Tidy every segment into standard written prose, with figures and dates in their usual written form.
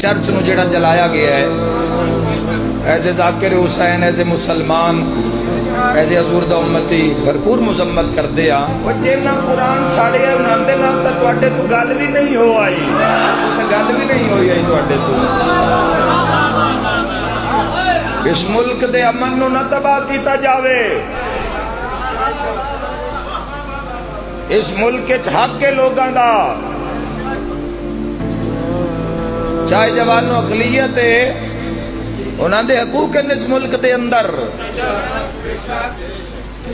Church نو جڑا جلایا گیا ہے، ایسے ذاکر حسین، ایسے مسلمان، ایسے حضور دا امتی بھرپور مذمت کر دیا۔ وہ جینا قرآن ساڑے ہے انہاں دے نال تا تواڈے تو گل بھی نہیں ہو آئی، گل بھی نہیں ہوئی آئی تواڈے تو۔ اس ملک دے امن نو نہ تباہ کیتا جاوے، اس ملک وچ حق کے لوگاں دا، چاہے جوانو اقلیت ہے، انہاں دے حقوق ہیں اس ملک دے اندر۔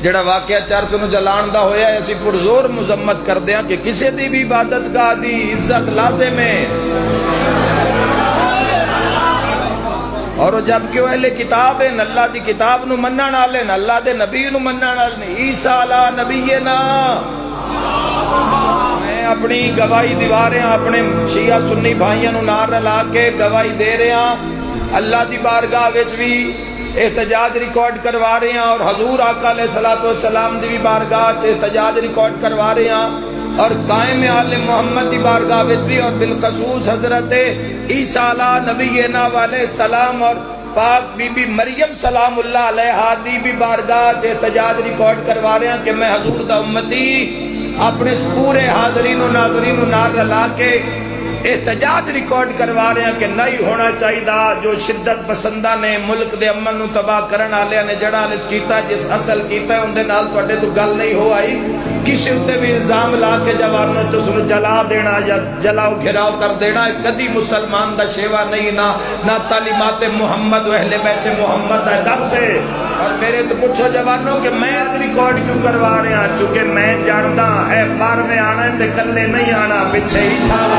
جڑا واقعہ چرچ نو جلان دا ہویا ہے، اسی پرزور مذمت کر دیاں کہ کسی دی بھی عبادت گاہ دی عزت لازم ہے، اور جبکہ وہ اہل کتاب ہیں، اللہ دی کتاب نو منن والے، اللہ دے نبی نو منن والے، عیسیٰ علی نبینا۔ میں اپنی گواہی دیوا رہا ہاں، اپنے شیعہ سنی بھائیاں نو نال رلا کے گواہی دے رہے ہاں، اللہ دی بارگاہ وچ بھی احتجاج ریکارڈ کروا رہے ہیں، اور حضور آقا علیہ السلام دی بھی بارگاہ وچ احتجاج ریکارڈ کروا رہے ہیں، اور قائم آل محمد دی بارگاہ وچ بھی، اور بالخصوص حضرت عیسیٰ علی نبینا علیہ السلام اور پاک بی بی مریم سلام اللہ علیہا دی بھی بارگاہ سے احتجاج ریکارڈ کروا رہے ہیں کہ میں حضور دا امتی اپنے پورے حاضرین و ناظرین و نار رلا کے احتجاج ریکارڈ کروا رہے ہیں کہ نہیں ہونا چاہیے جو شدت پسندہ نے ملک دے امن نو تباہ کرن والے نے جڑا لچ کیتا، جس اصل کیتا ہے اندے نال تواڈے تو گل نہیں ہو آئی۔ کسی اتے بھی الزام لا کے جوانوں تو اس نو جلا دینا یا جلاؤ گھراؤ کر دینا کدی مسلمان دا شیوا نہیں، نہ تعلیمات محمد و اہل بیت محمد دا ڈر سے۔ اور میرے تو پوچھو جوانوں کہ میں ریکارڈ کیوں کروا رہے ہیں؟ چونکہ میں جانتا ہے بار میں آنا ہے تے کلے نہیں آنا، پیچھے ہی سال